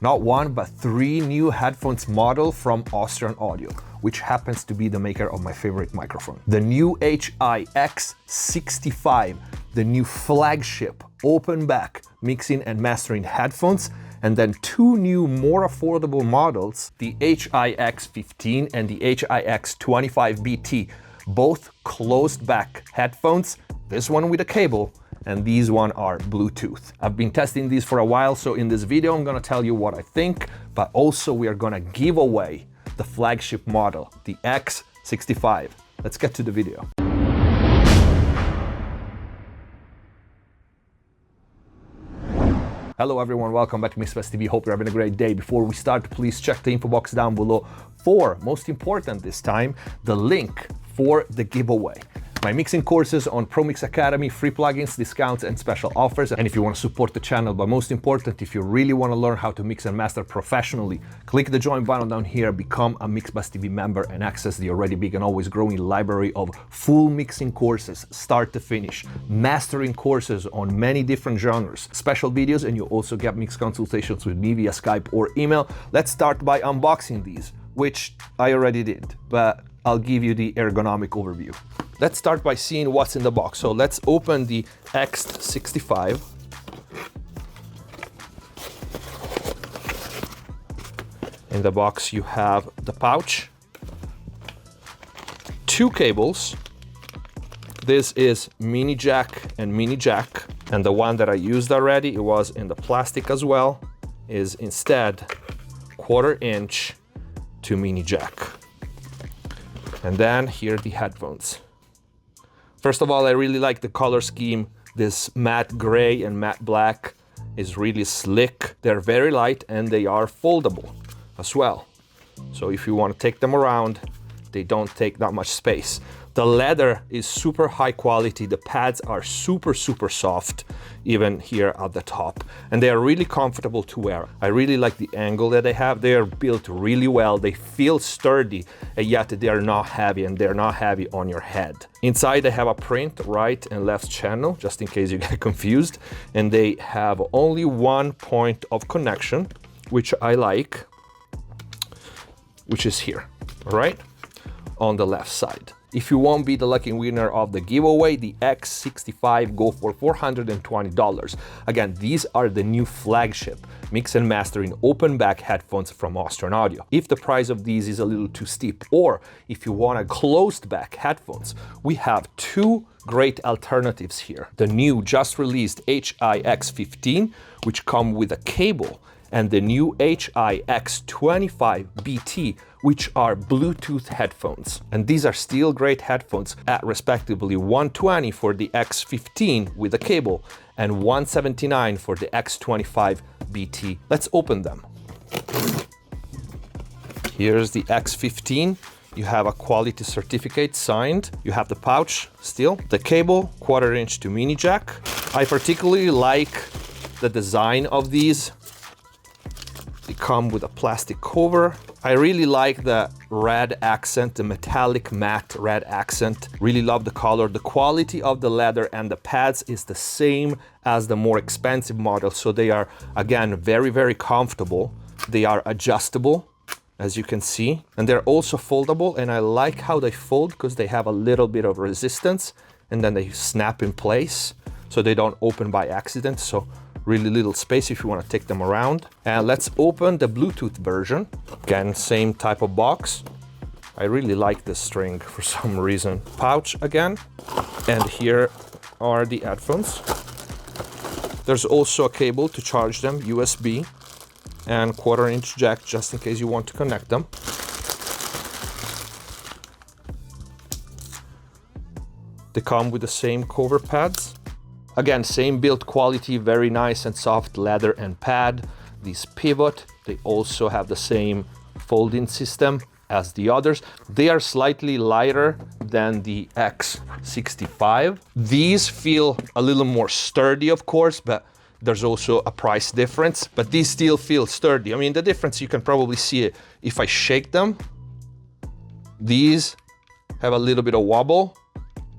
Not one, but 3 new headphones model from Austrian Audio, which happens to be the maker of my favorite microphone. The new Hi-X65, the new flagship open back mixing and mastering headphones, and then 2 new more affordable models, the Hi-X15 and the Hi-X25BT, both closed back headphones, this one with a cable, and these one are Bluetooth. I've been testing these for a while, so in this video I'm gonna tell you what I think, but also we are gonna give away the flagship model, the X65. Let's get to the video. Hello everyone, welcome back to MixbusTv. Hope you're having a great day. Before we start, please check the info box down below for, most important this time, the link for the giveaway. My mixing courses on ProMix Academy, free plugins, discounts, and special offers. And if you want to support the channel, but most important, if you really want to learn how to mix and master professionally, click the join button down here, become a MixbusTv member, and access the already big and always growing library of full mixing courses, start to finish, mastering courses on many different genres, special videos, and you also get mix consultations with me via Skype or email. Let's start by unboxing these, which I already did, but I'll give you the ergonomic overview. Let's start by seeing what's in the box. So let's open the X65. In the box you have the pouch, 2 cables. This is mini jack and mini jack, and the one that I used already, it was in the plastic as well, is instead 1/4 inch to mini jack. And then here are the headphones. First of all, I really like the color scheme. This matte gray and matte black is really slick. They're very light and they are foldable as well. So if you want to take them around, they don't take that much space. The leather is super high quality. The pads are super soft, even here at the top. And they are really comfortable to wear. I really like the angle that they have. They are built really well. They feel sturdy, and yet they are not heavy, and they're not heavy on your head. Inside they have a print, right and left channel, just in case you get confused. And they have only 1 point of connection, which I like, which is here, all right, on the left side. If you won't be the lucky winner of the giveaway, the X65 go for $420. Again, these are the new flagship mix and mastering open back headphones from Austrian Audio. If the price of these is a little too steep, or if you want a closed back headphones, we have 2 great alternatives here. The new just released Hi-X15, which come with a cable, and the new Hi-X25BT, which are Bluetooth headphones. And these are still great headphones at respectively $120 for the X15 with a cable and $179 for the X25BT. Let's open them. Here's the X15. You have a quality certificate signed. You have the pouch still, the cable, 1/4 inch to mini jack. I particularly like the design of these. They come with a plastic cover. I really like the red accent, the metallic matte red accent. Really love the color. The quality of the leather and the pads is the same as the more expensive model. So they are, again, very comfortable. They are adjustable, as you can see. And they're also foldable. And I like how they fold because they have a little bit of resistance and then they snap in place so they don't open by accident. So really little space if you want to take them around. And let's open the Bluetooth version. Again, same type of box. I really like this string for some reason. Pouch again. And here are the headphones. There's also a cable to charge them, USB, and 1/4 inch jack just in case you want to connect them. They come with the same cover pads. Again, same build quality, very nice and soft leather and pad. These pivot, they also have the same folding system as the others. They are slightly lighter than the X65. These feel a little more sturdy, of course, but there's also a price difference, but these still feel sturdy. I mean, the difference, you can probably see it if I shake them. These have a little bit of wobble.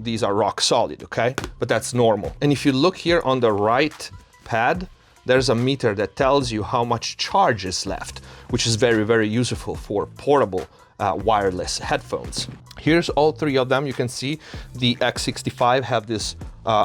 These are rock solid, okay? But that's normal. And if you look here on the right pad, there's a meter that tells you how much charge is left, which is very, very useful for portable wireless headphones. Here's all three of them. You can see the X65 have this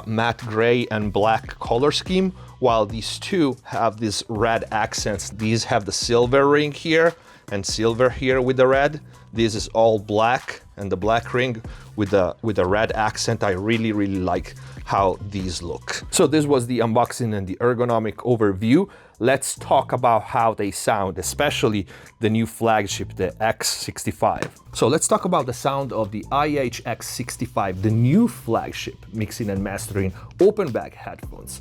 matte gray and black color scheme, while these two have these red accents. These have the silver ring here and silver here with the red. This is all black, and the black ring with the red accent. I really, really like how these look. So this was the unboxing and the ergonomic overview. Let's talk about how they sound, especially the new flagship, the X65. So let's talk about the sound of the Hi-X65, the new flagship mixing and mastering open back headphones.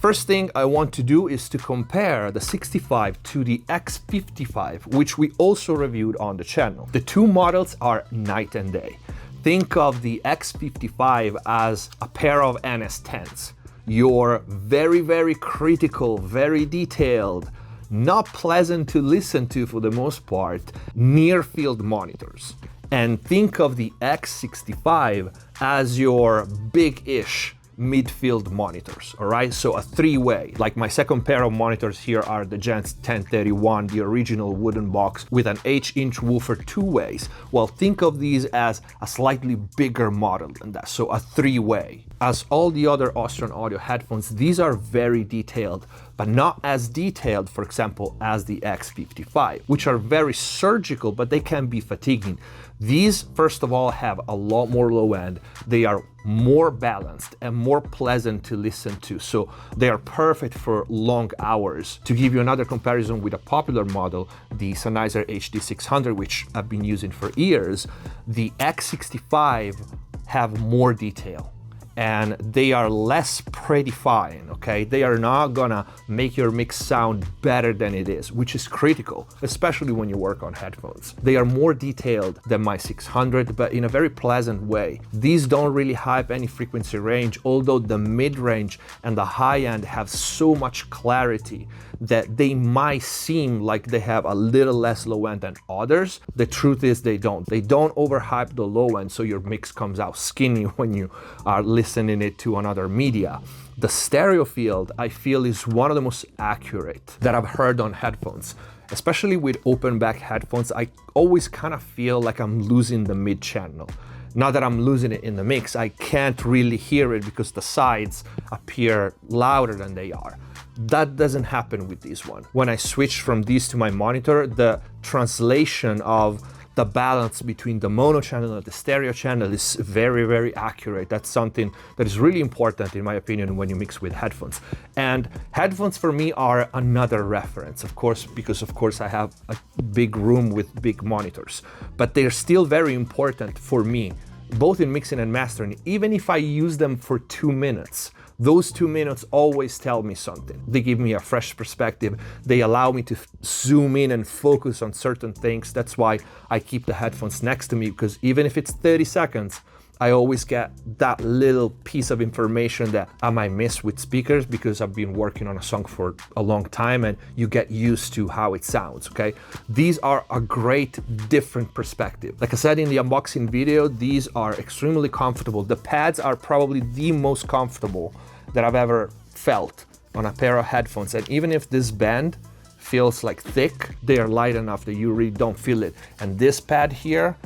First thing I want to do is to compare the 65 to the X55, which we also reviewed on the channel. The two models are night and day. Think of the X55 as a pair of NS10s. Your very, very critical, very detailed, not pleasant to listen to for the most part, near-field monitors. And think of the X65 as your big-ish midfield monitors, all right? So a three-way, like my second pair of monitors here are the Gens 1031, the original wooden box with an 8-inch woofer two ways. Well, think of these as a slightly bigger model than that, so a three-way. As all the other Austrian audio headphones, these are very detailed, but not as detailed, for example, as the X55, which are very surgical, but they can be fatiguing. These, first of all, have a lot more low end. They are more balanced and more pleasant to listen to. So they are perfect for long hours. To give you another comparison with a popular model, the Sennheiser HD600, which I've been using for years, the X65 have more detail. And they are less predefined, okay? They are not gonna make your mix sound better than it is, which is critical, especially when you work on headphones. They are more detailed than my 600, but in a very pleasant way. These don't really hype any frequency range, although the mid-range and the high end have so much clarity that they might seem like they have a little less low end than others. The truth is they don't. They don't overhype the low end, so your mix comes out skinny when you are listening it to another media. The stereo field, I feel, is one of the most accurate that I've heard on headphones. Especially with open back headphones, I always kind of feel like I'm losing the mid channel. Not that I'm losing it in the mix, I can't really hear it because the sides appear louder than they are. That doesn't happen with this one. When I switch from these to my monitor, the translation of the balance between the mono channel and the stereo channel is very, very accurate. That's something that is really important, in my opinion, when you mix with headphones. And headphones for me are another reference, of course, because of course I have a big room with big monitors, but they're still very important for me, both in mixing and mastering. Even if I use them for 2 minutes, those 2 minutes always tell me something. They give me a fresh perspective. They allow me to zoom in and focus on certain things. That's why I keep the headphones next to me, because even if it's 30 seconds, I always get that little piece of information that I might miss with speakers because I've been working on a song for a long time and you get used to how it sounds, okay? These are a great different perspective. Like I said in the unboxing video, these are extremely comfortable. The pads are probably the most comfortable that I've ever felt on a pair of headphones. And even if this band feels like thick, they are light enough that you really don't feel it. And this pad here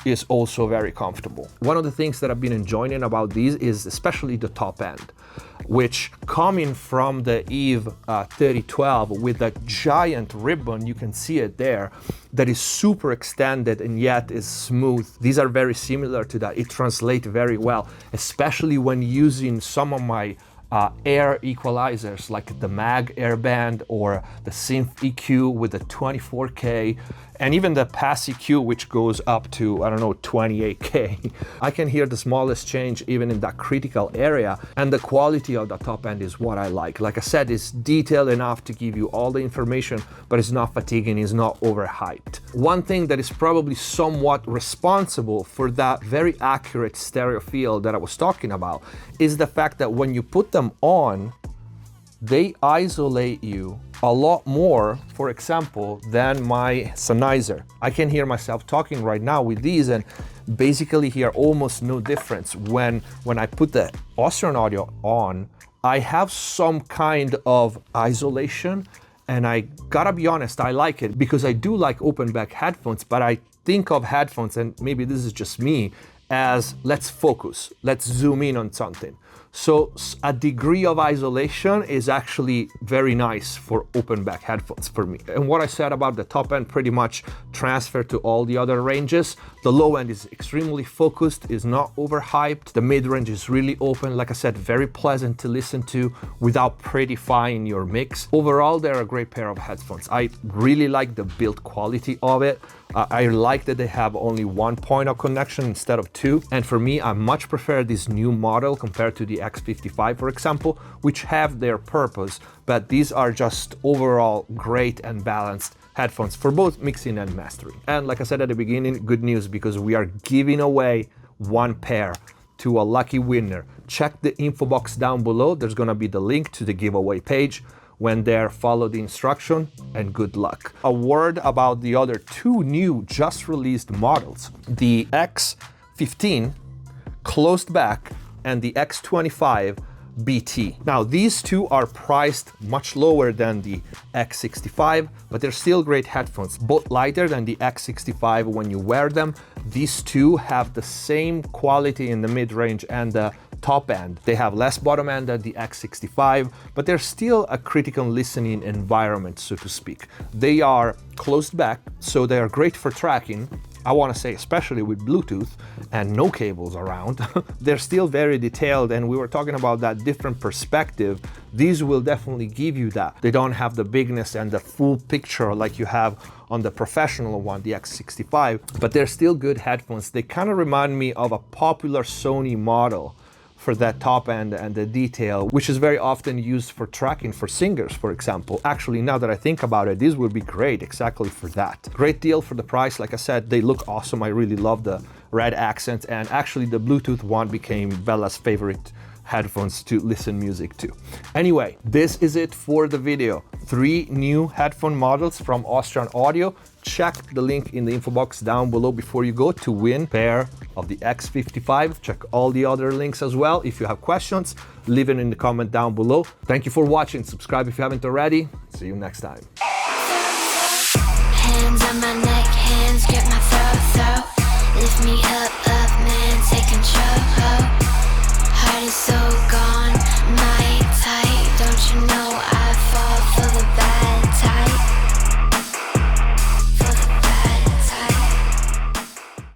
is also very comfortable. One of the things that I've been enjoying about these is especially the top end, which coming from the Eve 3012 with that giant ribbon, you can see it there, that is super extended and yet is smooth. These are very similar to that. It translates very well, especially when using some of my air equalizers like the Mag Airband or the Synth EQ with the 24K, and even the Pass EQ, which goes up to, I don't know, 28K. I can hear the smallest change even in that critical area, and the quality of the top end is what I like. Like I said, it's detailed enough to give you all the information, but it's not fatiguing, it's not overhyped. One thing that is probably somewhat responsible for that very accurate stereo field that I was talking about is the fact that when you put them on, they isolate you a lot more, for example, than my Sennheiser. I can hear myself talking right now with these and basically hear almost no difference. When I put the Austrian audio on, I have some kind of isolation, and I gotta be honest, I like it because I do like open back headphones, but I think of headphones, and maybe this is just me, as let's focus, let's zoom in on something. So a degree of isolation is actually very nice for open back headphones for me. And what I said about the top end pretty much transfer to all the other ranges. The low end is extremely focused, is not overhyped. The mid range is really open, like I said, very pleasant to listen to without prettifying your mix. Overall, they're a great pair of headphones. I really like the build quality of it. I like that they have only one point of connection instead of two. And for me, I much prefer this new model compared to the X55, for example, which have their purpose, but these are just overall great and balanced headphones for both mixing and mastering. And like I said at the beginning, good news because we are giving away one pair to a lucky winner. Check the info box down below. There's gonna be the link to the giveaway page. When there, follow the instruction and good luck. A word about the other two new just released models, the X15 closed back and the X25 BT. Now these two are priced much lower than the X65, but they're still great headphones, both lighter than the X65 when you wear them. These two have the same quality in the mid-range and the top end. They have less bottom end than the X65, but they're still a critical listening environment, so to speak. They are closed back, so they are great for tracking. I want to say especially with Bluetooth and no cables around. They're still very detailed, and we were talking about that different perspective. These will definitely give you that. They don't have the bigness and the full picture like you have on the professional one, the X65, but they're still good headphones. They kind of remind me of a popular Sony model for that top end and the detail, which is very often used for tracking for singers, for example. Actually, now that I think about it, these would be great exactly for that. Great deal for the price. Like I said, they look awesome. I really love the red accent, and actually the Bluetooth one became Bella's favorite headphones to listen music to. Anyway, this is it for the video. 3 new headphone models from Austrian Audio. Check the link in the info box down below before you go to win a pair of the X55. Check all the other links as well. If you have questions, leave it in the comment down below. Thank you for watching. Subscribe if you haven't already. See you next time. Hands on my neck, hands grip my throat. Lift me up.